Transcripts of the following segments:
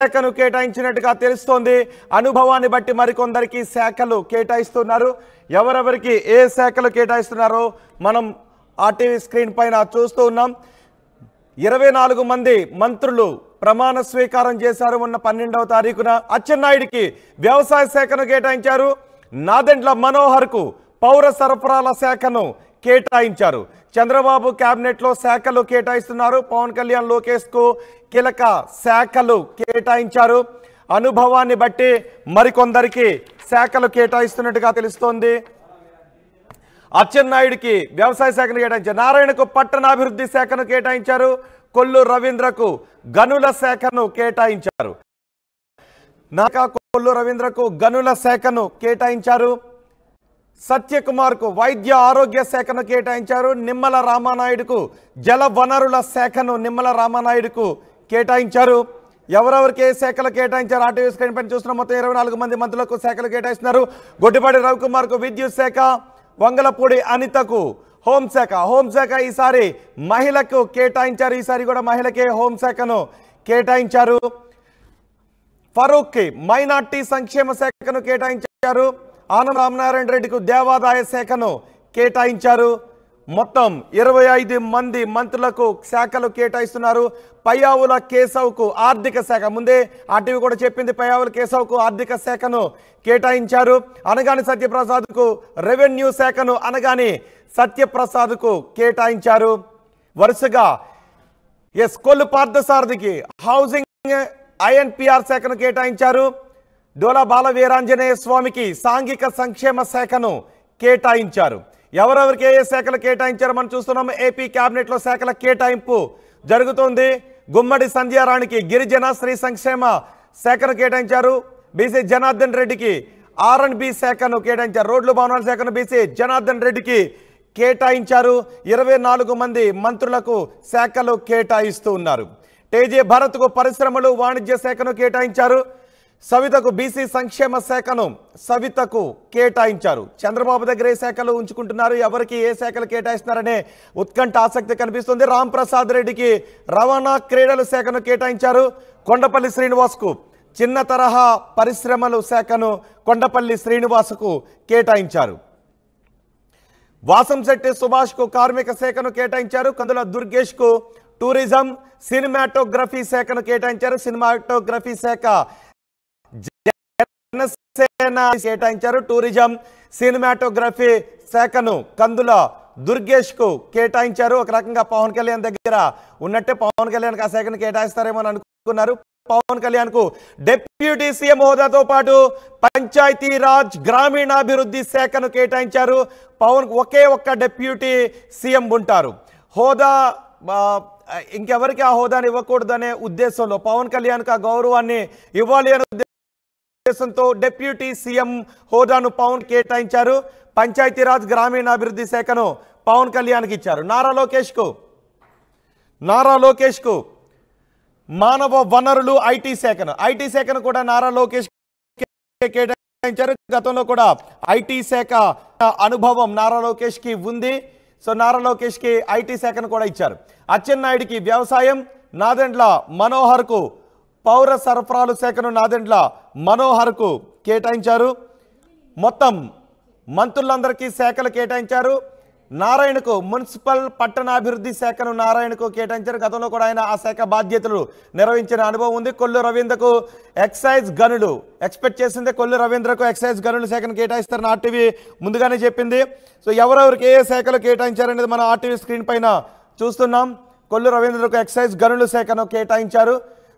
శాఖను కేటాయించినట్టుగా తెలుస్తోంది. అనుభవాన్ని బట్టి మరికొందరికి శాఖలు కేటాయిస్తున్నారు. ఎవరెవరికి ఏ శాఖలు కేటాయిస్తున్నారో మనం ఆర్టీవీ స్క్రీన్ పైన చూస్తూ ఉన్నాం. 24 మంది మంత్రులు ప్రమాణ స్వీకారం చేశారు. మొన్న 12వ తారీఖున అచ్చెన్నాయుడికి వ్యవసాయ శాఖను కేటాయించారు. నాదెండ్ల మనోహర్కు పౌర సరఫరాల శాఖను కేటాయించారు. చంద్రబాబు క్యాబినెట్లో శాఖలు కేటాయిస్తున్నారు. పవన్ కళ్యాణ్ లోకేష్కు కీలక శాఖలు కేటాయించారు. అనుభవాన్ని బట్టి మరికొందరికి శాఖలు కేటాయిస్తున్నట్టుగా తెలుస్తోంది. అచ్చెన్నాయుడికి వ్యవసాయ శాఖను కేటాయించారు. నారాయణకు పట్టణాభివృద్ధి శాఖను కేటాయించారు. కొల్లు రవీంద్రకు గనుల శాఖను కేటాయించారు. కొల్లు రవీంద్రకు గనుల శాఖను కేటాయించారు. సత్యకుమార్కు వైద్య ఆరోగ్య శాఖను కేటాయించారు. నిమ్మల రామానాయుడుకు జల వనరుల శాఖను నిమ్మల రామానాయుడుకు కేటాయించారు. ఎవరెవరికి ఏ శాఖలు కేటాయించారు ఆర్టీవీ స్క్రీన్ పైన చూస్తున్న మొత్తం 24 మంది మంత్రులకు శాఖలు కేటాయిస్తున్నారు. గొడ్డిపాటి రవికుమార్కు విద్యుత్ శాఖ, వంగలపూడి అనితకు హోంశాఖ ఈసారి మహిళకు కేటాయించారు. ఈసారి కూడా మహిళకే హోంశాఖను కేటాయించారు. ఫరూక్కి మైనార్టీ సంక్షేమ శాఖను కేటాయించారు. ఆనం రామనారాయణ రెడ్డికి దేవాదాయ శాఖను కేటాయించారు. మొత్తం 25 మంది మంత్రులకు శాఖలు కేటాయిస్తున్నారు. పయ్యావుల కేశవ్కు ఆర్థిక శాఖ, ముందే ఆర్టీవీ కూడా చెప్పింది, పయ్యావుల కేశవ్కు ఆర్థిక శాఖను కేటాయించారు. అనగాని సత్యప్రసాద్కు రెవెన్యూ శాఖను అనగాని సత్యప్రసాద్కు కేటాయించారు. వరుసగా కొల్లు పార్థసారథికి హౌసింగ్ ఐఎన్పిఆర్ శాఖను కేటాయించారు. డోలా బాల వీరాంజనేయ స్వామికి సాంఘిక సంక్షేమ శాఖను కేటాయించారు. ఎవరెవరికి ఏ శాఖలు కేటాయించారో మనం చూస్తున్నాం. ఏపీ క్యాబినెట్లో శాఖల కేటాయింపు జరుగుతోంది. గుమ్మడి సంధ్యారాణికి గిరిజన స్త్రీ సంక్షేమ శాఖను కేటాయించారు. బీసీ జనార్దన్ రెడ్డికి R&B శాఖను కేటాయించారు. రోడ్లు భవనాల శాఖను బీసీ జనార్దన్ రెడ్డికి కేటాయించారు. 24 మంది మంత్రులకు శాఖలు కేటాయిస్తూ ఉన్నారు. టేజే భరత్కు పరిశ్రమలు వాణిజ్య శాఖను కేటాయించారు. సవితకు బీసీ సంక్షేమ శాఖను సవితకు కేటాయించారు. చంద్రబాబు దగ్గర ఏ శాఖలు ఉంచుకుంటున్నారు, ఎవరికి ఏ శాఖలు కేటాయిస్తున్నారనే ఉత్కంఠ ఆసక్తి కనిపిస్తుంది. రాంప్రసాద్ రెడ్డికి రవాణా క్రీడల శాఖను కేటాయించారు. కొండపల్లి శ్రీనివాస్కు చిన్న తరహా పరిశ్రమలు శాఖను కొండపల్లి శ్రీనివాసుకు కేటాయించారు. వాసంశెట్టి సుభాష్కు కార్మిక శాఖను కేటాయించారు. కందుల దుర్గేష్కు టూరిజం సినిమాటోగ్రఫీ శాఖను కేటాయించారు. సినిమాటోగ్రఫీ శాఖ జనసేన కేటాయించారు. టూరిజం సినిమాటోగ్రఫీ శాఖను కందుల దుర్గేష్కు కేటాయించారు. ఒక రకంగా పవన్ కళ్యాణ్ దగ్గర ఉన్నట్టే పవన్ కళ్యాణ్కి ఆ శాఖను కేటాయిస్తారేమో అని అనుకున్నారు. పవన్ కళ్యాణ్ కు డిప్యూటీ సీఎం హోదాతో పాటు పంచాయతీరాజ్ గ్రామీణాభివృద్ధి శాఖను కేటాయించారు. పవన్ ఒకే ఒక్క డిప్యూటీ సీఎం ఉంటారు. హోదా ఇంకెవరికి ఆ హోదాని ఇవ్వకూడదనే ఉద్దేశంలో పవన్ కళ్యాణ్కి ఆ గౌరవాన్ని ఇవ్వాలి అనే ఉద్దేశంతో డిప్యూటీ సీఎం హోదాను పవన్ కేటాయించారు. పంచాయతీరాజ్ గ్రామీణాభివృద్ధి శాఖను పవన్ కళ్యాణ్కి ఇచ్చారు. నారా లోకేష్కు మానవ వనరులు ఐటీ శాఖను కూడా నారా లోకేష్ కేటాయించారు. గతంలో కూడా ఐటీ శాఖ అనుభవం నారా లోకేష్కి ఉంది. సో నారా లోకేష్కి ఐటీ శాఖను కూడా ఇచ్చారు. అచ్చెన్నాయుడికి వ్యవసాయం, నాదెండ్ల మనోహర్కు పౌర సరఫరాల శాఖను నాదెండ్ల మనోహర్కు కేటాయించారు. మొత్తం మంత్రులందరికీ శాఖలు కేటాయించారు. నారాయణకు మున్సిపల్ పట్టణాభివృద్ధి శాఖను నారాయణకు కేటాయించారు. గతంలో కూడా ఆయన ఆ శాఖ బాధ్యతలు నిర్వహించిన అనుభవం ఉంది. కొల్లు రవీంద్రకు ఎక్సైజ్ గనులు ఎక్స్పెక్ట్ చేసింది. కొల్లు రవీంద్రకు ఎక్సైజ్ గనుల శాఖను కేటాయిస్తారని ఆర్టీవీ ముందుగానే చెప్పింది. సో ఎవరెవరికి ఏ శాఖలు కేటాయించారనేది మనం ఆర్టీవీ స్క్రీన్ పైన చూస్తున్నాం. కొల్లు రవీంద్రకు ఎక్సైజ్ గనుల శాఖను కేటాయించారు.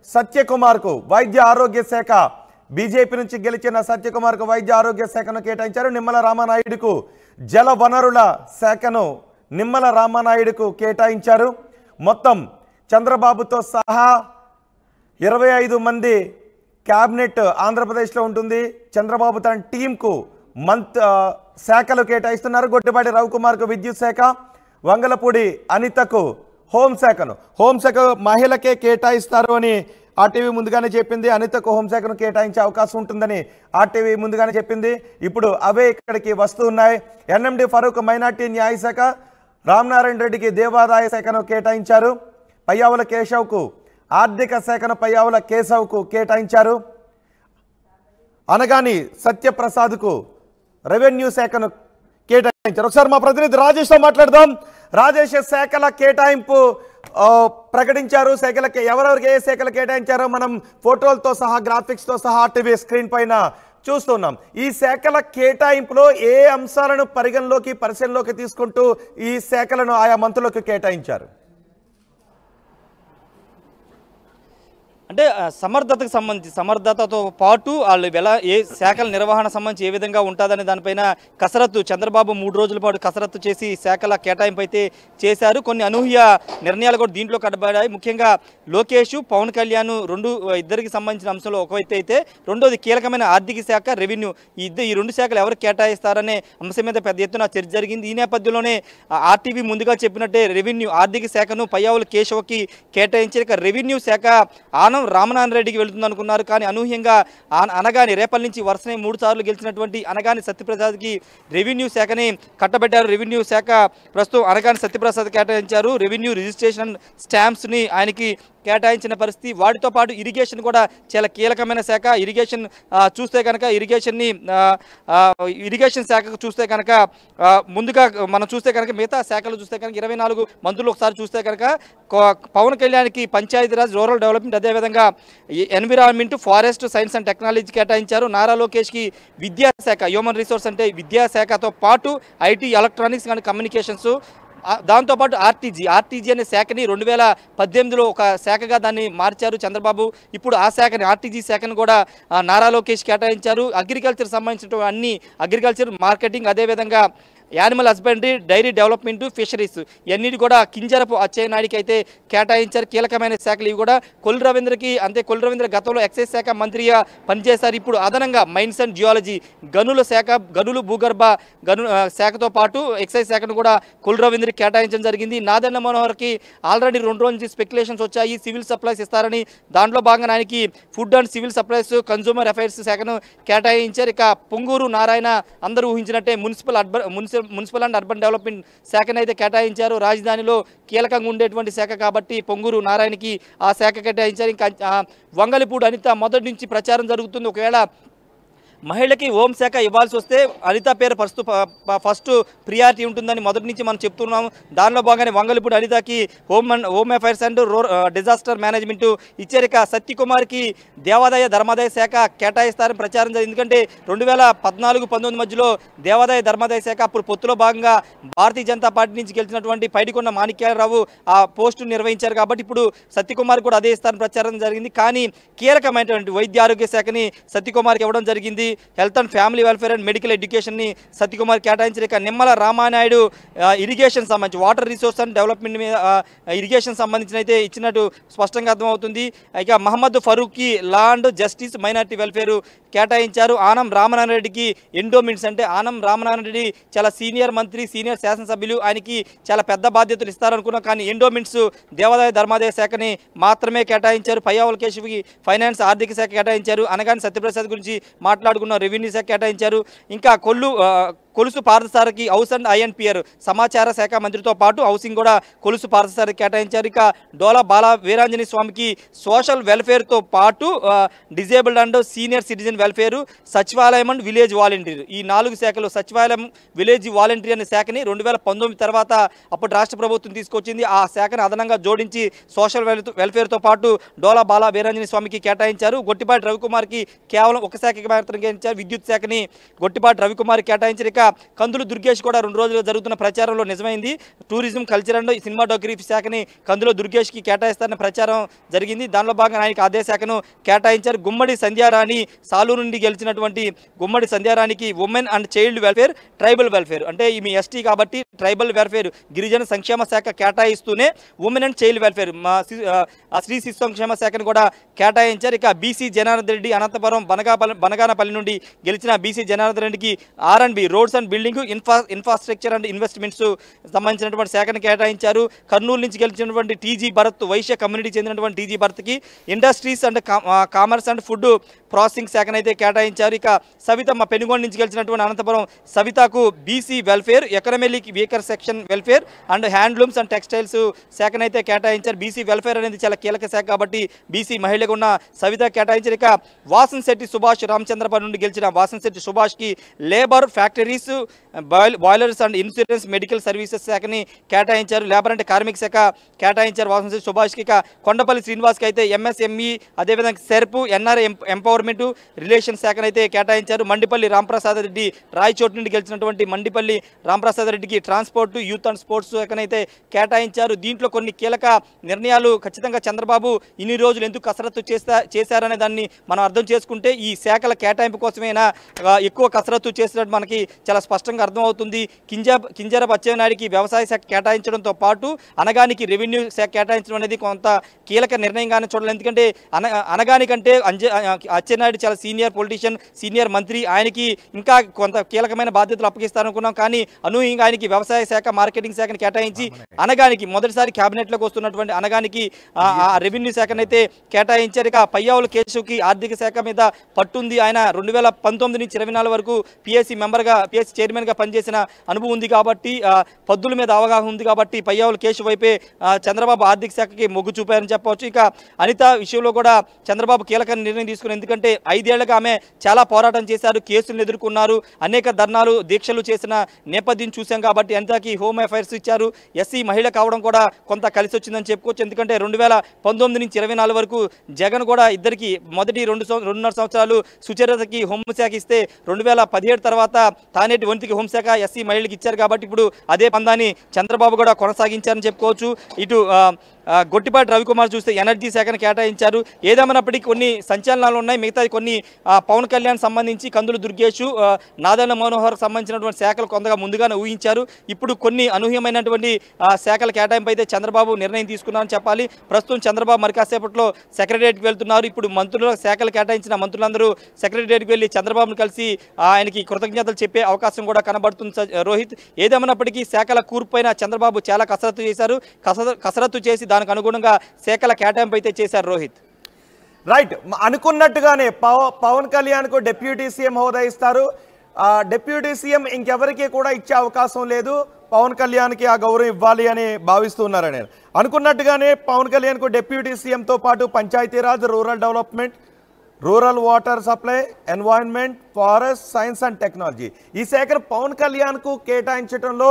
సత్యకుమార్కు వైద్య ఆరోగ్య శాఖ, బీజేపీ నుంచి గెలిచిన సత్యకుమార్కు వైద్య ఆరోగ్య శాఖను కేటాయించారు. నిమ్మల రామానాయుడుకు జల వనరుల శాఖను నిమ్మల రామానాయుడుకు కేటాయించారు. మొత్తం చంద్రబాబుతో సహా 25 మంది క్యాబినెట్ ఆంధ్రప్రదేశ్లో ఉంటుంది. చంద్రబాబు తన టీంకు శాఖలు కేటాయిస్తున్నారు. గొడ్డిపాటి రవికుమార్కు విద్యుత్ శాఖ, వంగలపూడి అనితకు హోంశాఖ మహిళకే కేటాయిస్తారు అని ఆర్టీవీ ముందుగానే చెప్పింది. అనితకు హోంశాఖను కేటాయించే అవకాశం ఉంటుందని ఆర్టీవీ ముందుగానే చెప్పింది. ఇప్పుడు అవే ఇక్కడికి వస్తూ ఉన్నాయి. ఎన్ఎండి ఫరూక్ మైనార్టీ న్యాయశాఖ, రామనారాయణ రెడ్డికి దేవాదాయ శాఖను కేటాయించారు. పయ్యావుల కేశవ్కు ఆర్థిక శాఖను పయ్యావుల కేశవ్కు కేటాయించారు. అనగాని సత్యప్రసాద్కు రెవెన్యూ శాఖను కేటాయించారు. ఒకసారి మా ప్రతినిధి రాజేష్తో మాట్లాడదాం. రాజేష్, శాఖల కేటాయింపు ప్రకటించారు. శాఖలకి ఎవరెవరికి ఏ శాఖలు కేటాయించారో మనం ఫోటోలతో సహా గ్రాఫిక్స్తో సహా టీవీ స్క్రీన్ పైన చూస్తున్నాం. ఈ శాఖల కేటాయింపులో ఏ అంశాలను పరిశీలనలోకి తీసుకుంటూ ఈ శాఖలను ఆయా మంత్రులకు కేటాయించారు? అంటే సమర్థతకు సంబంధించి సమర్థతతో పాటు వాళ్ళు ఏ శాఖల నిర్వహణ సంబంధించి ఏ విధంగా ఉంటుందనే దానిపైన కసరత్తు చంద్రబాబు 3 రోజుల పాటు కసరత్తు చేసి శాఖల కేటాయింపు అయితే చేశారు. కొన్ని అనూహ్య నిర్ణయాలు కూడా దీంట్లో కట్టబడ్డాయి. ముఖ్యంగా లోకేష్, పవన్ కళ్యాణ్ ఇద్దరికి సంబంధించిన అంశంలో ఒకవైతే అయితే రెండోది కీలకమైన ఆర్థిక శాఖ, రెవెన్యూ ఈ 2 శాఖలు ఎవరు కేటాయిస్తారనే అంశం మీద పెద్ద ఎత్తున చర్చ జరిగింది. ఈ నేపథ్యంలోనే ఆర్టీవీ ముందుగా చెప్పినట్టే రెవెన్యూ ఆర్థిక శాఖను పయ్యావుల కేశవకి కేటాయించి రెవెన్యూ శాఖ ఆనం రామనారాయణ రెడ్డికి వెళుతుంది అనుకున్నారు. కానీ అనూహ్యంగా అనగాని రేపటి నుంచి వరుసనే 3 సార్లు గెలిచినటువంటి అనగాని సత్యప్రసాద్కి రెవెన్యూ శాఖని కట్టబెట్టారు. రెవెన్యూ శాఖ ప్రస్తుతం అనగాని సత్యప్రసాద్ కేటాయించారు. రెవెన్యూ రిజిస్ట్రేషన్ స్టాంప్స్ని ఆయనకి కేటాయించిన పరిస్థితి. వాటితో పాటు ఇరిగేషన్ కూడా చాలా కీలకమైన శాఖ. ఇరిగేషన్ చూస్తే కనుక ఇరిగేషన్ శాఖకు చూస్తే కనుక ముందుగా మనం చూస్తే కనుక మిగతా శాఖలు చూస్తే కనుక 24 మంత్రులు ఒకసారి చూస్తే కనుక పవన్ కళ్యాణ్కి పంచాయతీరాజ్, రూరల్ డెవలప్మెంట్, అదేవిధంగా environment, forest, science and technology కేటాయించారు. నారా లోకేష్కి విద్యాశాఖ, హ్యూమన్ రిసోర్స్ అంటే విద్యాశాఖతో పాటు ఐటీ, ఎలక్ట్రానిక్స్ అండ్ కమ్యూనికేషన్స్, దాంతోపాటు ఆర్టీజీ అనే శాఖని 2018లో ఒక శాఖగా దాన్ని మార్చారు చంద్రబాబు. ఇప్పుడు ఆ శాఖని ఆర్టీజీ శాఖను కూడా నారా లోకేష్ కేటాయించారు. అగ్రికల్చర్ సంబంధించిన అన్ని అగ్రికల్చర్, మార్కెటింగ్, అదేవిధంగా animal husbandry, dairy development, fisheries ఇవన్నీ కూడా కింజరపు అచ్చెన్నాయుడికి అయితే కేటాయించారు. కీలకమైన శాఖలు ఇవి కూడా. కొల్లు రవీంద్రకి కొల్లు రవీంద్ర గతంలో ఎక్సైజ్ శాఖ మంత్రిగా పనిచేశారు. ఇప్పుడు అదనంగా మైన్స్ అండ్ జియాలజీ, గనుల శాఖ, గనులు భూగర్భ శాఖతో పాటు ఎక్సైజ్ శాఖను కూడా కొల్లు రవీంద్రకి కేటాయించడం జరిగింది. నాదెండ్ల మనోహర్కి ఆల్రెడీ 2 రోజుల నుంచి స్పెక్యులేషన్స్ వచ్చాయి సివిల్ సప్లైస్ ఇస్తారని. దాంట్లో భాగంగా ఆయనకి food and civil supplies, consumer affairs శాఖను కేటాయించారు. ఇక పొంగూరు నారాయణ అందరూ ఊహించినట్టే మున్సిపల్ అండ్ అర్బన్ డెవలప్మెంట్ శాఖను అయితే కేటాయించారు. రాజధానిలో కీలకంగా ఉండేటువంటి శాఖ కాబట్టి పొంగూరు నారాయణకి ఆ శాఖ కేటాయించారు. ఇంకా వంగలిపూడి అనిత మొదటి నుంచి ప్రచారం జరుగుతుంది. ఒకవేళ మహిళకి హోంశాఖ ఇవ్వాల్సి వస్తే అనిత పేరు ఫస్ట్ ప్రియారిటీ ఉంటుందని మొదటి నుంచి మనం చెప్తున్నాము. దానిలో భాగంగానే వంగలిపూడి అనితకి home affairs and disaster management ఇచ్చారు. ఇక సత్యకుమార్కి దేవాదాయ ధర్మాదాయ శాఖ కేటాయిస్తారని ప్రచారం జరిగింది. ఎందుకంటే 2014-19 మధ్యలో దేవాదాయ ధర్మాదాయ శాఖ అప్పుడు పొత్తులో భాగంగా భారతీయ జనతా పార్టీ నుంచి గెలిచినటువంటి పైడికొండ మాణిక్యాలరావు ఆ పోస్టు నిర్వహించారు కాబట్టి ఇప్పుడు సత్యకుమార్ కూడా అదే ఇస్తారని ప్రచారం జరిగింది. కానీ కీలకమైనటువంటి వైద్య ఆరోగ్య శాఖని సత్యకుమార్కి ఇవ్వడం జరిగింది. Health and family welfare and medical ఎడ్యుకేషన్ని సత్యకుమార్ కేటాయించారు. ఇక నిమ్మల రామానాయుడు ఇరిగేషన్ సంబంధించి వాటర్ రిసోర్స్ అండ్ డెవలప్మెంట్ మీద ఇరిగేషన్ సంబంధించిన అయితే ఇచ్చినట్టు స్పష్టంగా అర్థమవుతుంది. ఇక మహమ్మద్ ఫరూక్కి law and justice, minority welfare కేటాయించారు. ఆనం రామనారాయణ రెడ్డికి ఎండోమెంట్స్ అంటే ఆనం రామనారాయణ రెడ్డి చాలా సీనియర్ మంత్రి, సీనియర్ శాసనసభ్యులు, ఆయనకి చాలా పెద్ద బాధ్యతలు ఇస్తారనుకున్నాం. కానీ ఎండోమెంట్స్ దేవాదాయ ధర్మాదాయ శాఖని మాత్రమే కేటాయించారు. పయ్యావుల కేశవ్కి ఫైనాన్స్, ఆర్థిక శాఖ కేటాయించారు. అనగాని సత్యప్రసాద్ గురించి మాట్లాడుకున్న రెవెన్యూ శాఖ కేటాయించారు. ఇంకా కొలుసు పార్థసారథికి హౌస్ అండ్ ఐఎన్పిఆర్ సమాచార శాఖ మంత్రితో పాటు హౌసింగ్ కూడా కొలుసు పార్థసారథికి కేటాయించారు. ఇక డోలా బాల వీరాంజనేయ స్వామికి సోషల్ వెల్ఫేర్తో పాటు disabled and senior citizen welfare, సచివాలయం అండ్ విలేజ్ వాలంటీర్ ఈ 4 శాఖలు. సచివాలయం, విలేజ్ వాలంటీర్ అనే శాఖని 2019 తర్వాత అప్పుడు రాష్ట్ర ప్రభుత్వం తీసుకొచ్చింది. ఆ శాఖను అదనంగా జోడించి సోషల్ వెల్ఫేర్తో పాటు డోలా బాల వీరాంజనేయ స్వామికి కేటాయించారు. గొట్టిపాటి రవికుమార్కి కేవలం ఒక శాఖకి మాత్రం కేటాయించారు. విద్యుత్ శాఖని గొట్టిపాటి రవికుమార్ కేటాయించారు. కందులు దుర్గేష్ కూడా 2 రోజులు జరుగుతున్న ప్రచారంలో నిజమైంది. టూరిజం, కల్చర్ అండ్ సినిమాటోగ్రఫీ శాఖని కందులో దుర్గేష్కి కేటాయిస్తారన్న ప్రచారం జరిగింది. దానిలో భాగంగా ఆయనకి అదే శాఖను కేటాయించారు. గుమ్మడి సంధ్యారాణి సాలూరు నుండి గెలిచినటువంటి గుమ్మడి సంధ్యారాణికి women and child welfare, tribal welfare అంటే ఈమె ఎస్టీ కాబట్టి ట్రైబల్ వెల్ఫేర్, గిరిజన సంక్షేమ శాఖ కేటాయిస్తూనే ఉమెన్ అండ్ చైల్డ్ వెల్ఫేర్ శ్రీ శిశు సంక్షేమ శాఖను కూడా కేటాయించారు. ఇక బీసీ జనార్దన్ రెడ్డి అనంతపురం బనగానపల్లి నుండి గెలిచిన బీసీ జనార్దన్ రెడ్డికి R&B roads roads and building infrastructure and investments సంబంధించినటువంటి శాఖను కేటాయించారు. కర్నూలు నుంచి గెలిచినటువంటి టీజీ భరత్ వైశ్య కమ్యూనిటీ చెందినటువంటి టీజీ భరత్కి industries and commerce and food processing శాఖనైతే కేటాయించారు. ఇక సవిత మా పెనుగొండ నుంచి గెలిచినటువంటి అనంతపురం సవితకు BC welfare, economic weaker section welfare and handlooms and textiles శాఖనైతే కేటాయించారు. బీసీ వెల్ఫేర్ అనేది చాలా కీలక శాఖ కాబట్టి బీసీ మహిళగా ఉన్న సవిత కేటాయించారు. ఇక వాసన్శెట్టి సుభాష్ రామచంద్రపురం నుండి గెలిచిన వాసన్శెట్టి సుభాష్కి labour, factories, boilers and insurance medical services శాఖని కేటాయించారు. లేబర్ అంటే కార్మిక శాఖ కేటాయించారు వాసన్శెట్టి సుభాష్కి. ఇక కొండపల్లి శ్రీనివాస్కి అయితే ఎంఎస్ఎంఈ, అదేవిధంగా సెర్పు, ఎన్ఆర్ఐ ఎంపవర్మెంట్ రిలేషన్ శాఖనైతే కేటాయించారు. మండిపల్లి రాంప్రసాద్ రెడ్డి రాయచోటు నుండి గెలిచినటువంటి మండిపల్లి రాంప్రసాద్ రెడ్డికి ట్రాన్స్పోర్ట్, యూత్ అండ్ స్పోర్ట్స్ శాఖనైతే కేటాయించారు. దీంట్లో కొన్ని కీలక నిర్ణయాలు ఖచ్చితంగా చంద్రబాబు ఇన్ని రోజులు ఎందుకు కసరత్తు చేశారనే దాన్ని మనం అర్థం చేసుకుంటే ఈ శాఖల కేటాయింపు కోసమైనా ఎక్కువ కసరత్తు చేసినట్టు మనకి చాలా స్పష్టంగా అర్థమవుతుంది. కింజరాపు అచ్చెన్నాయుడికి వ్యవసాయ శాఖ కేటాయించడంతో పాటు అనగానికి రెవెన్యూ శాఖ కేటాయించడం అనేది కొంత కీలక నిర్ణయంగానే చూడాలి. ఎందుకంటే అనగానికంటే అచ్చెన్నాయుడు చాలా సీనియర్ పొలిటీషియన్, సీనియర్ మంత్రి, ఆయనకి ఇంకా కొంత కీలకమైన బాధ్యతలు అప్పగిస్తారనుకున్నాం. కానీ అనూహ్యంగా ఆయనకి వ్యవసాయ శాఖ, మార్కెటింగ్ శాఖను కేటాయించి అనగానికి మొదటిసారి క్యాబినెట్లోకి వస్తున్నటువంటి అనగానికి రెవెన్యూ శాఖనైతే కేటాయించారు. ఇక పయ్యావుల కేశవ్కి ఆర్థిక శాఖ మీద పట్టుంది. ఆయన 2019 నుంచి 24 వరకు పిఎస్సి చైర్మన్గా పనిచేసిన అనుభవం ఉంది కాబట్టి పద్దుల మీద అవగాహన ఉంది కాబట్టి పయ్యావుల కేశవ్ వైపే చంద్రబాబు ఆర్థిక శాఖకి మొగ్గు చూపారని చెప్పవచ్చు. ఇక అనిత విషయంలో కూడా చంద్రబాబు కీలక నిర్ణయం తీసుకున్నారు. ఎందుకంటే 5 ఏళ్లుగా ఆమె చాలా పోరాటం చేశారు, కేసులను ఎదుర్కొన్నారు, అనేక ధర్నాలు, దీక్షలు చేసిన నేపథ్యం చూశాం కాబట్టి అనితకి హోమ్ అఫైర్స్ ఇచ్చారు. ఎస్సీ మహిళ కావడం కూడా కొంత కలిసి వచ్చిందని చెప్పుకోవచ్చు. ఎందుకంటే 2019 నుంచి 24 వరకు జగన్ కూడా ఇద్దరికి మొదటి 2.5 సంవత్సరాలు సుచరితకి హోంశాఖ ఇస్తే 2017 తర్వాత తానేటి వంతికి హోంశాఖ ఎస్సీ మహిళలకు ఇచ్చారు కాబట్టి ఇప్పుడు అదే పందాన్ని చంద్రబాబు కూడా కొనసాగించారని చెప్పుకోవచ్చు. ఇటు గొట్టిపాటి రవికుమార్ చూస్తే ఎనర్జీ శాఖను కేటాయించారు. ఏదేమైనప్పటికీ కొన్ని సంచలనాలు ఉన్నాయి. మిగతా కొన్ని పవన్ కళ్యాణ్ సంబంధించి కందులు దుర్గేష్, నాదన్న మనోహర్ సంబంధించినటువంటి శాఖలు కొంతగా ముందుగానే ఊహించారు. ఇప్పుడు కొన్ని అనూహ్యమైనటువంటి శాఖల కేటాయింపు అయితే చంద్రబాబు నిర్ణయం తీసుకున్నారని చెప్పాలి. ప్రస్తుతం చంద్రబాబు మరి కాసేపట్లో సెక్రటరియట్కి వెళ్తున్నారు. ఇప్పుడు మంత్రుల శాఖలు కేటాయించిన మంత్రులందరూ సెక్రటరియట్కి వెళ్ళి చంద్రబాబును కలిసి ఆయనకి కృతజ్ఞతలు చెప్పే అవకాశం కూడా కనబడుతుంది రోహిత్. ఏదేమైనప్పటికీ శాఖల కూర్పైన చంద్రబాబు చాలా కసరత్తు చేశారు. కసరత్తు చేసి దానికి అనుగుణంగా శాఖల కేటాయింపు అయితే చేశారు రోహిత్. రైట్, అనుకున్నట్టుగానే పవన్ కళ్యాణ్కు డిప్యూటీ సీఎం హోదా ఇస్తారు. డిప్యూటీ సీఎం ఇంకెవరికి కూడా ఇచ్చే అవకాశం లేదు, పవన్ కళ్యాణ్కి ఆ గౌరవం ఇవ్వాలి అని భావిస్తున్నారని నేను అనుకున్నట్టుగానే పవన్ కళ్యాణ్కు డిప్యూటీ సీఎంతో పాటు Panchayati Raj, rural development, rural water supply, environment, forest, science and technology ఈ శాఖను పవన్ కళ్యాణ్కు కేటాయించడంలో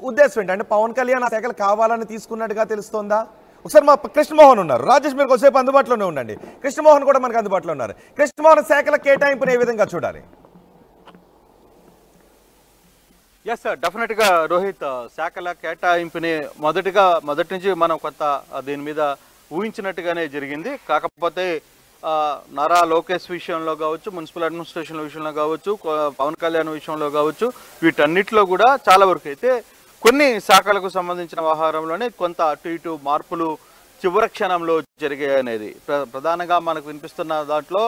ఉద్దేశం ఏంటి? అంటే పవన్ కళ్యాణ్ ఆ శాఖలు కావాలని తీసుకున్నట్టుగా తెలుస్తోందా? ఒకసారి మా కృష్ణమోహన్ ఉన్నారు, రాజేష్ మీరు కొద్దిసేపు అందుబాటులోనే ఉండండి. కృష్ణమోహన్ కూడా మనకు అందుబాటులో ఉన్నారు. కృష్ణమోహన్, శాఖల కేటాయింపుని ఏ విధంగా చూడాలి? ఎస్ సార్, డెఫినెట్గా రోహిత్, శాఖల కేటాయింపుని మొదటి నుంచి మనం కొంత దీని మీద ఊహించినట్టుగానే జరిగింది. కాకపోతే నారా లోకేష్ విషయంలో కావచ్చు, మున్సిపల్ అడ్మినిస్ట్రేషన్ విషయంలో కావచ్చు, పవన్ కళ్యాణ్ విషయంలో కావచ్చు, వీటన్నిటిలో కూడా చాలా వరకు అయితే కొన్ని శాఖలకు సంబంధించిన వ్యవహారంలోనే కొంత అటు ఇటు మార్పులు చివరి క్షణంలో జరిగాయి అనేది ప్రధానంగా మనకు వినిపిస్తున్న దాంట్లో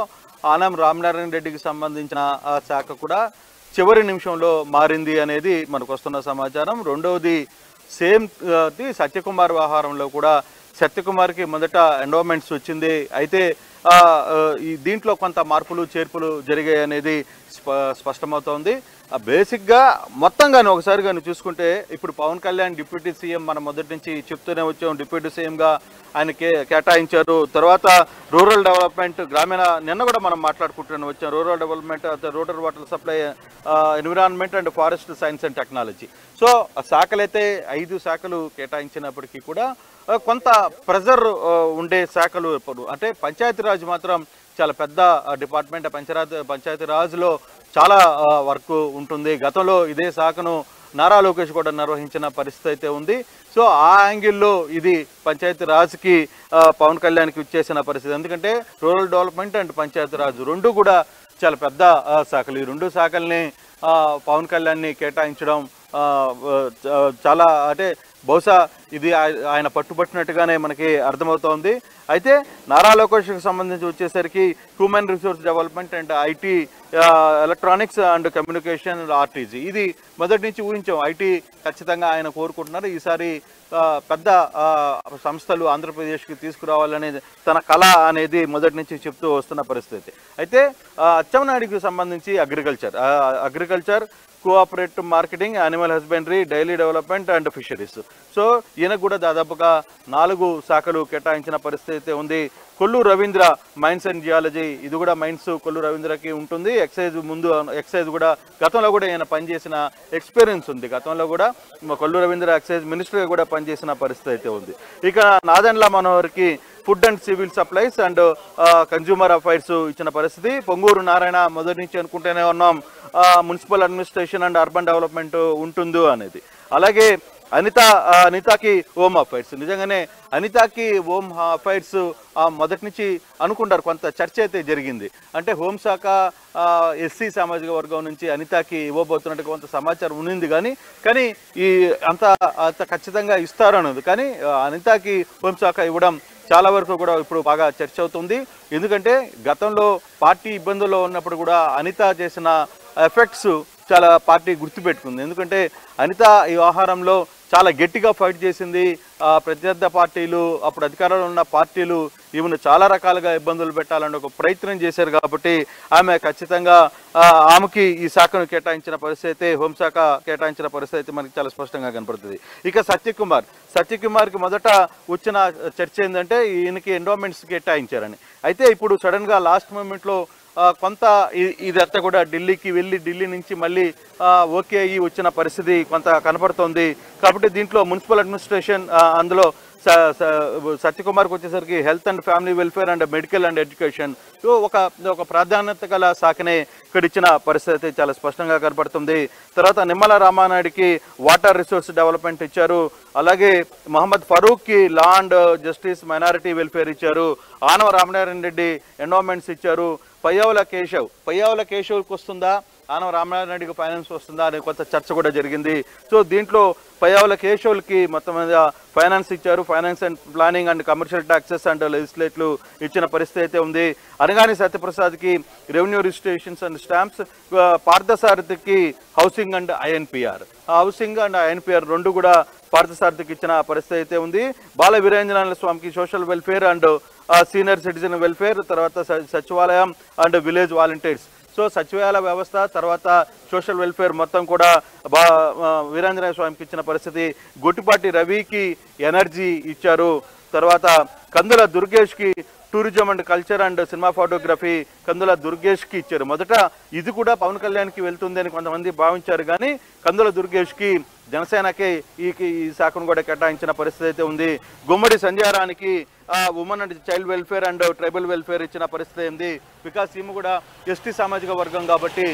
ఆనం రామనారాయణ రెడ్డికి సంబంధించిన ఆ శాఖ కూడా చివరి నిమిషంలో మారింది అనేది మనకు వస్తున్న సమాచారం. రెండవది సేమ్ సత్యకుమార్ వ్యవహారంలో కూడా సత్యకుమార్కి మొదట ఎండోమెంట్స్ వచ్చింది, అయితే దీంట్లో కొంత మార్పులు చేర్పులు జరిగాయి అనేది స్పష్టమవుతోంది. బేసిక్గా మొత్తంగానే ఒకసారి కానీ చూసుకుంటే ఇప్పుడు పవన్ కళ్యాణ్ డిప్యూటీ సీఎం మనం మొదటి నుంచి చెప్తూనే వచ్చాం, డిప్యూటీ సీఎంగా ఆయన కేటాయించారు. తర్వాత రూరల్ డెవలప్మెంట్, గ్రామీణ, నిన్న కూడా మనం మాట్లాడుకుంటూనే వచ్చాం, rural development, rural water supply, environment and forest, science and technology. So శాఖలైతే 5 శాఖలు కేటాయించినప్పటికీ కూడా కొంత ప్రెజర్ ఉండే శాఖలు ఇప్పుడు అంటే పంచాయతీరాజ్ మాత్రం చాలా పెద్ద డిపార్ట్మెంట్. పంచాయతీరాజ్లో చాలా వర్క్ ఉంటుంది. గతంలో ఇదే శాఖను నారా లోకేష్ కూడా నిర్వహించిన పరిస్థితి అయితే ఉంది. సో ఆ యాంగిల్లో ఇది పంచాయతీరాజ్కి పవన్ కళ్యాణ్కి ఇచ్చేసిన పరిస్థితి. ఎందుకంటే రూరల్ డెవలప్మెంట్ అండ్ పంచాయతీరాజ్ రెండు కూడా చాలా పెద్ద శాఖలు. ఈ 2 శాఖల్ని పవన్ కళ్యాణ్ని కేటాయించడం చాలా అంటే బహుశా ఇది ఆయన పట్టుబట్టినట్టుగానే మనకి అర్థమవుతోంది. అయితే నారా లోకేష్కి సంబంధించి వచ్చేసరికి human resource development and IT, electronics and communication, RTG, ఇది మొదటి నుంచి ఊహించాం. ఐటీ ఖచ్చితంగా ఆయన కోరుకుంటున్నారు. ఈసారి పెద్ద సంస్థలు ఆంధ్రప్రదేశ్కి తీసుకురావాలనేది తన కళ అనేది మొదటి నుంచి చెప్తూ వస్తున్న పరిస్థితి. అయితే అచ్చెన్నాయుడికి సంబంధించి agriculture, cooperative marketing, animal husbandry, dairy development and fisheries. So ఈయనకు కూడా దాదాపుగా 4 శాఖలు కేటాయించిన పరిస్థితి ఉంది. Kollu Ravindra mines and geology, ఇది కూడా మైన్స్ కొల్లు రవీంద్రకి ఉంటుంది. ఎక్సైజ్ కూడా గతంలో కూడా ఈయన పనిచేసిన ఎక్స్పీరియన్స్ ఉంది. గతంలో కూడా కొల్లు రవీంద్ర ఎక్సైజ్ మినిస్టర్గా కూడా పనిచేసిన పరిస్థితి అయితే ఉంది. ఇక నాదెండ్ల మనోహర్కి food and civil supplies and consumer affairs ఇచ్చిన పరిస్థితి. పొంగూరు నారాయణ మొదటి నుంచి అనుకుంటూనే ఉన్నాం municipal administration and urban development ఉంటుందో అనేది. అలాగే అనితాకి హోమ్ అఫైర్స్, నిజంగానే అనితాకి హోమ్ అఫైర్స్ మొదటి నుంచి అనుకుంటారు, కొంత చర్చ అయితే జరిగింది. అంటే హోంశాఖ ఎస్సీ సామాజిక వర్గం నుంచి అనితాకి ఇవ్వబోతున్నట్టు కొంత సమాచారం ఉన్నింది. కానీ ఈ అంత ఖచ్చితంగా ఇస్తారు అన్నది. కానీ అనితాకి హోంశాఖ ఇవ్వడం చాలా వరకు కూడా ఇప్పుడు బాగా చర్చ అవుతుంది. ఎందుకంటే గతంలో పార్టీ ఇబ్బందుల్లో ఉన్నప్పుడు కూడా అనిత చేసిన ఎఫెక్ట్స్ చాలా పార్టీ గుర్తుపెట్టుకుంది. ఎందుకంటే అనిత ఈ వ్యవహారంలో చాలా గట్టిగా ఫైట్ చేసింది. ప్రత్యర్థి పార్టీలు, అప్పుడు అధికారంలో ఉన్న పార్టీలు ఈమెను చాలా రకాలుగా ఇబ్బందులు పెట్టాలని ఒక ప్రయత్నం చేశారు. కాబట్టి ఆమె ఖచ్చితంగా ఆమెకి ఈ శాఖను కేటాయించిన పరిస్థితి, హోంశాఖ కేటాయించిన పరిస్థితి మనకి చాలా స్పష్టంగా కనపడుతుంది. ఇక సత్యకుమార్కి మొదట వచ్చిన చర్చ ఏంటంటే ఈయనకి ఎండోమెంట్స్ కేటాయించారని. అయితే ఇప్పుడు సడన్గా లాస్ట్ మూమెంట్లో కొంత ఇదంతా కూడా ఢిల్లీకి వెళ్ళి ఢిల్లీ నుంచి మళ్ళీ ఓకే అయ్యి వచ్చిన పరిస్థితి కొంత కనపడుతోంది. కాబట్టి దీంట్లో మున్సిపల్ అడ్మినిస్ట్రేషన్, అందులో సత్యకుమార్కి వచ్చేసరికి health and family welfare and medical and education ఒక ప్రాధాన్యత గల శాఖనే ఇక్కడ ఇచ్చిన పరిస్థితి చాలా స్పష్టంగా కనపడుతుంది. తర్వాత నిమ్మల రామానాయుడికి వాటర్ రిసోర్స్ డెవలప్మెంట్ ఇచ్చారు. అలాగే మహమ్మద్ ఫరూక్కి law and justice, minority welfare ఇచ్చారు. ఆనవ రామనారాయణ రెడ్డి ఎండోమెంట్స్ ఇచ్చారు. పయ్యావుల కేశవ్కి వస్తుందా, ఆనవ రామనారాయణ రెడ్డికి ఫైనాన్స్ వస్తుందా అనే కొంత చర్చ కూడా జరిగింది. సో దీంట్లో పయ్యావుల కేశవులకి మొత్తం మీద ఫైనాన్స్ ఇచ్చారు. Finance and planning and commercial taxes and లెజిస్లేట్లు ఇచ్చిన పరిస్థితి అయితే ఉంది. అనగాని సత్యప్రసాద్కి రెవెన్యూ రిజిస్ట్రేషన్స్ అండ్ స్టాంప్స్, పార్థసారథికి హౌసింగ్ అండ్ ఐఎన్పిఆర్ రెండు కూడా పార్థసారథికి ఇచ్చిన పరిస్థితి అయితే ఉంది. బాల వీరేంద్రనాథ స్వామికి social welfare and senior citizen welfare, తర్వాత సచివాలయం అండ్ విలేజ్ వాలంటీర్స్. సో సచివాలయ వ్యవస్థ, తర్వాత సోషల్ వెల్ఫేర్ మొత్తం కూడా వీరేంద్రనాథ స్వామికి ఇచ్చిన పరిస్థితి. గొట్టిపాటి రవికి ఎనర్జీ ఇచ్చారు. తర్వాత కందుల దుర్గేష్కి tourism and culture and cinema photography Kandula దుర్గేష్కి ఇచ్చారు. మొదట ఇది కూడా పవన్ కళ్యాణ్కి వెళ్తుంది అని కొంతమంది భావించారు. కానీ కందుల దుర్గేష్కి జనసేనకే ఈ శాఖను కూడా కేటాయించిన పరిస్థితి అయితే ఉంది. గుమ్మడి సంజయారానికి women and child welfare and tribal welfare ఇచ్చిన పరిస్థితి ఉంది. బికాస్ ఈమె కూడా ఎస్టీ సామాజిక వర్గం కాబట్టి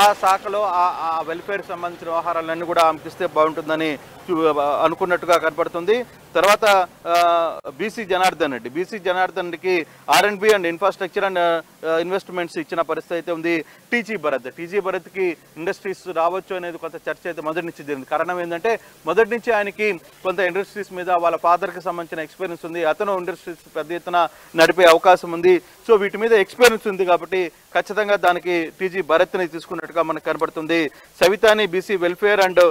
ఆ శాఖలో ఆ వెల్ఫేర్ సంబంధించిన వ్యవహారాలన్నీ కూడా ఆమెకి ఇస్తే బాగుంటుందని అనుకున్నట్టుగా కనపడుతుంది. తర్వాత బీసీ జనార్దన్ రెడ్డికి R&B and infrastructure and investments ఇచ్చిన పరిస్థితి అయితే ఉంది. టీజీ భరత్కి ఇండస్ట్రీస్ రావచ్చు అనేది కొంత చర్చ అయితే మొదటి నుంచి జరిగింది. కారణం ఏంటంటే మొదటి నుంచి ఆయనకి కొంత ఇండస్ట్రీస్ మీద వాళ్ళ ఫాదర్కి సంబంధించిన ఎక్స్పీరియన్స్ ఉంది. అతను ఇండస్ట్రీస్ పెద్ద ఎత్తున నడిపే అవకాశం ఉంది. సో వీటి మీద ఎక్స్పీరియన్స్ ఉంది కాబట్టి ఖచ్చితంగా దానికి టీజీ భరత్ని తీసుకున్నట్టుగా మనకు కనబడుతుంది. సవితాని BC welfare and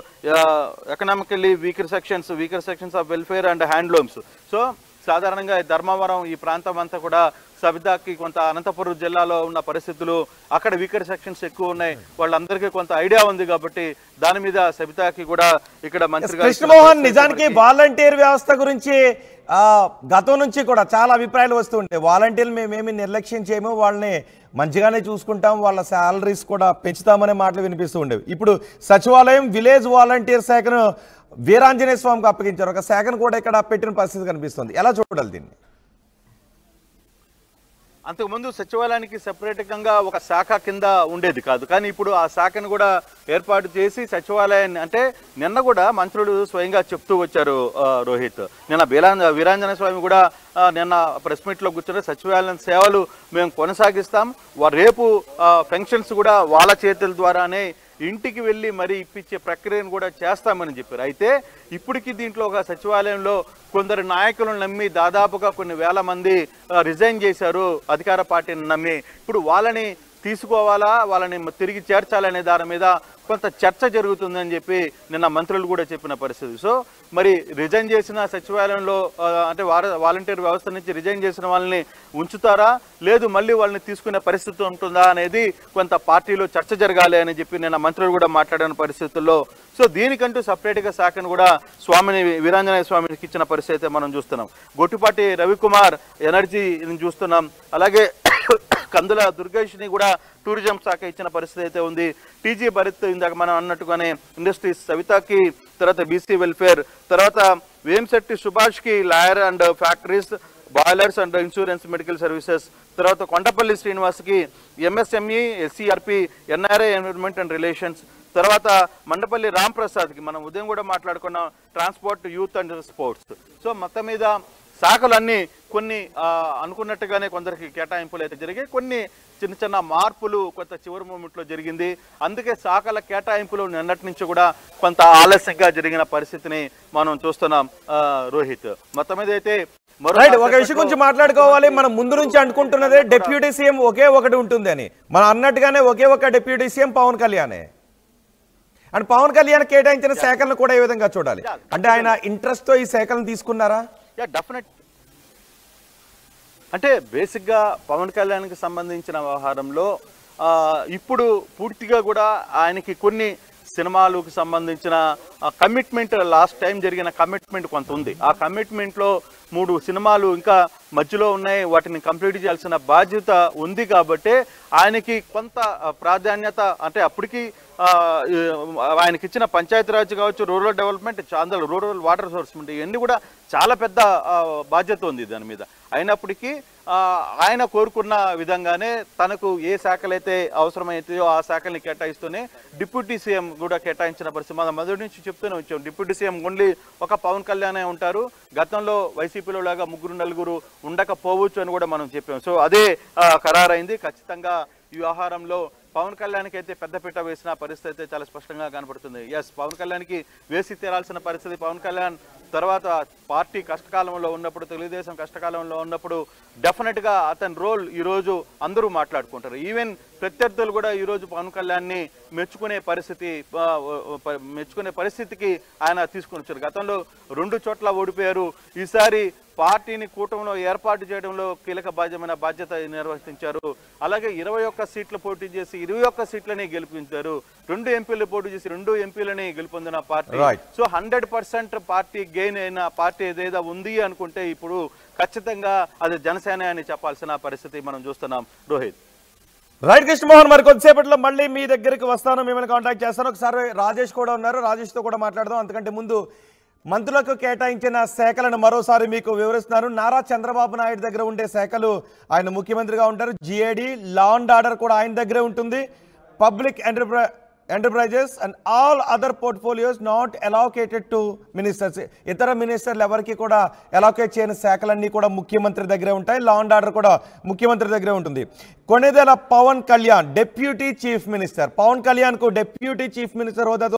economically weaker sections of welfare and handlooms. So సాధారణంగా ధర్మవరం ఈ ప్రాంతం అంతా కూడా సవితాకి కొంత అనంతపురం జిల్లాలో ఉన్న పరిస్థితులు, అక్కడ వీకర్ సెక్షన్స్ ఎక్కువ ఉన్నాయి, వాళ్ళందరికీ కొంత ఐడియా ఉంది కాబట్టి దాని మీద సవితాకి కూడా ఇక్కడ మంత్రిగా కృష్ణమోహన్. నిజానికి వాలంటీర్ వ్యవస్థ గురించి గతం నుంచి కూడా చాలా అభిప్రాయాలు వస్తూ ఉంటాయి. వాలంటీర్లు మేమేమి నిర్లక్ష్యం చేయము, వాళ్ళని మంచిగానే చూసుకుంటాం, వాళ్ళ శాలరీస్ కూడా పెంచుతామనే మాటలు వినిపిస్తూ ఉండేవి. ఇప్పుడు సచివాలయం విలేజ్ వాలంటీర్ శాఖను వీరాంజనేయ స్వామికి అప్పగించారు. ఒక శాఖను కూడా ఇక్కడ పెట్టిన పరిస్థితి కనిపిస్తుంది. ఎలా చూడాలి దీన్ని? అంతకుముందు సచివాలయానికి సెపరేట్గా ఒక శాఖ కింద ఉండేది కాదు. కానీ ఇప్పుడు ఆ శాఖను కూడా ఏర్పాటు చేసి సచివాలయాన్ని, అంటే నిన్న కూడా మంత్రులు స్వయంగా చెప్తూ వచ్చారు రోహిత్. నిన్న వీరాంజనేయ స్వామి కూడా నిన్న ప్రెస్ మీట్లో కూర్చొని సచివాలయం సేవలు మేము కొనసాగిస్తాం, రేపు పెన్షన్స్ కూడా వాళ్ళ చేతుల ద్వారానే ఇంటికి వెళ్ళి మరీ ఇప్పించే ప్రక్రియను కూడా చేస్తామని చెప్పారు. అయితే ఇప్పటికీ దీంట్లో ఒక సచివాలయంలో కొందరు నాయకులను నమ్మి దాదాపుగా కొన్ని వేల మంది రిజైన్ చేశారు అధికార పార్టీని నమ్మి. ఇప్పుడు వాళ్ళని తీసుకోవాలా, వాళ్ళని తిరిగి చేర్చాలనే దాని మీద కొంత చర్చ జరుగుతుందని చెప్పి నిన్న మంత్రులు కూడా చెప్పిన పరిస్థితి. సో మరి రిజైన్ చేసిన సచివాలయంలో అంటే వాలంటీర్ వ్యవస్థ నుంచి రిజైన్ చేసిన వాళ్ళని ఉంచుతారా, లేదు మళ్ళీ వాళ్ళని తీసుకునే పరిస్థితి ఉంటుందా అనేది కొంత పార్టీలో చర్చ జరగాలి అని చెప్పి నిన్న మంత్రులు కూడా మాట్లాడిన పరిస్థితుల్లో సో దీనికంటూ సపరేట్గా శాఖను కూడా స్వామిని వీరాంజనేయ స్వామికి ఇచ్చిన పరిస్థితి మనం చూస్తున్నాం. గొట్టిపాటి రవికుమార్ ఎనర్జీని చూస్తున్నాం. అలాగే కందుల దుర్గేష్ని కూడా టూరిజం శాఖ ఇచ్చిన పరిస్థితి అయితే ఉంది. టీజీ భరత్ ఇందాక మనం అన్నట్టుగానే ఇండస్ట్రీస్, సవితాకి, తర్వాత బీసీ వెల్ఫేర్, తర్వాత వేంశెట్టి సుభాష్కి lawyer and factories, boilers and insurance medical services, తర్వాత కొండపల్లి శ్రీనివాస్కి MSME, SCRP, NRI environment and relations, తర్వాత మండపల్లి రామ్ ప్రసాద్కి మనం ఉదయం కూడా మాట్లాడుకున్నాం transport, youth and sports. So మొత్తం మీద శాఖలన్నీ కొన్ని అనుకున్నట్టుగానే కొందరికి కేటాయింపులు అయితే జరిగాయి, కొన్ని చిన్న చిన్న మార్పులు కొంత చివరి మూమెంట్లో జరిగింది. అందుకే శాఖల కేటాయింపులు నిన్నటి నుంచి కూడా కొంత ఆలస్యంగా జరిగిన పరిస్థితిని మనం చూస్తున్నాం రోహిత్. మొత్తం మీద అయితే ఒక విషయం గురించి మాట్లాడుకోవాలి. మనం ముందు నుంచి అనుకుంటున్నదే డిప్యూటీ సీఎం ఒకే ఒకటి ఉంటుంది అని. మనం అన్నట్టుగానే ఒకే ఒక డిప్యూటీ సీఎం పవన్ కళ్యాణే. అండ్ పవన్ కళ్యాణ్ కేటాయించిన శాఖలను కూడా ఏ విధంగా చూడాలి అంటే ఆయన ఇంట్రెస్ట్ తో ఈ శాఖలను తీసుకున్నారా? డెఫినెట్. అంటే బేసిక్గా పవన్ కళ్యాణ్కి సంబంధించిన వ్యవహారంలో ఇప్పుడు పూర్తిగా కూడా ఆయనకి కొన్ని సినిమాలకు సంబంధించిన కమిట్మెంట్, లాస్ట్ టైం జరిగిన కమిట్మెంట్ కొంత ఉంది. ఆ కమిట్మెంట్లో 3 సినిమాలు ఇంకా మధ్యలో ఉన్నాయి, వాటిని కంప్లీట్ చేయాల్సిన బాధ్యత ఉంది. కాబట్టి ఆయనకి కొంత ప్రాధాన్యత అంటే అప్పటికి ఆయనకి ఇచ్చిన పంచాయతీరాజ్ కావచ్చు, రూరల్ డెవలప్మెంట్, చాందల్ రూరల్ వాటర్ సోర్స్మెంట్, ఇవన్నీ కూడా చాలా పెద్ద బాధ్యత ఉంది దాని మీద. అయినప్పటికీ ఆయన కోరుకున్న విధంగానే తనకు ఏ శాఖలైతే అవసరమైతాయో ఆ శాఖల్ని కేటాయిస్తూనే డిప్యూటీ సీఎం కూడా కేటాయించిన పరిస్థితి మనం మొదటి నుంచి చెప్తూనే వచ్చాం. డిప్యూటీ సీఎం ఓన్లీ ఒక పవన్ కళ్యాణే ఉంటారు. గతంలో వైసీపీలో లాగా 3-4 ఉండకపోవచ్చు అని కూడా మనం చెప్పాం. సో అదే ఖరారైంది. ఖచ్చితంగా ఈ వ్యవహారంలో పవన్ కళ్యాణ్కి అయితే పెద్దపీట వేసిన పరిస్థితి అయితే చాలా స్పష్టంగా కనబడుతుంది. ఎస్, పవన్ కళ్యాణ్కి వేసి తీరాల్సిన పరిస్థితి. పవన్ కళ్యాణ్ తర్వాత పార్టీ కష్టకాలంలో ఉన్నప్పుడు, తెలుగుదేశం కష్టకాలంలో ఉన్నప్పుడు డెఫినెట్గా అతని రోల్ ఈరోజు అందరూ మాట్లాడుకుంటారు. ఈవెన్ ప్రత్యర్థులు కూడా ఈరోజు పవన్ కళ్యాణ్ని మెచ్చుకునే పరిస్థితికి ఆయన తీసుకుని వచ్చారు. గతంలో 2 చోట్ల ఓడిపోయారు. ఈసారి పార్టీని కూటమిలో ఏర్పాటు చేయడంలో కీలక బాధ్యత నిర్వహించారు. అలాగే 21 సీట్లు పోటీ చేసి 21 సీట్లని గెలిపించారు. 2 ఎంపీలు పోటీ చేసి 2 ఎంపీలని గెలుపొందిన పార్టీ. సో 100% పార్టీ గెయిన్ అయిన పార్టీ ఏదైనా ఉంది అనుకుంటే ఇప్పుడు ఖచ్చితంగా అది జనసేన అని చెప్పాల్సిన పరిస్థితి మనం చూస్తున్నాం రోహిత్. రైట్ కృష్ణమోహన్, మరి కొద్దిసేపట్లో మళ్ళీ మీ దగ్గరికి వస్తాను, మిమ్మల్ని కాంటాక్ట్ చేస్తాను. ఒకసారి రాజేష్ కూడా ఉన్నారు, రాజేష్తో కూడా మాట్లాడదాం. అంతకంటే ముందు మంత్రులకు కేటాయించిన శాఖలను మరోసారి మీకు వివరిస్తున్నారు. నారా చంద్రబాబు నాయుడు దగ్గర ఉండే శాఖలు, ఆయన ముఖ్యమంత్రిగా ఉంటారు. జిఏడి, లా అండ్ ఆర్డర్ కూడా ఆయన దగ్గరే ఉంటుంది. Public enterprises and all other portfolios not allocated to ministers. ఇతర మినిస్టర్లు ఎవరికి కూడా అలోకేట్ చేయని శాఖలన్నీ కూడా ముఖ్యమంత్రి దగ్గరే ఉంటాయి. లా అండ్ ఆర్డర్ కూడా ముఖ్యమంత్రి దగ్గరే ఉంటుంది. Konidela Pawan Kalyan deputy chief minister. Pawan కళ్యాణ్కు డిప్యూటీ చీఫ్ మినిస్టర్ హోదాతో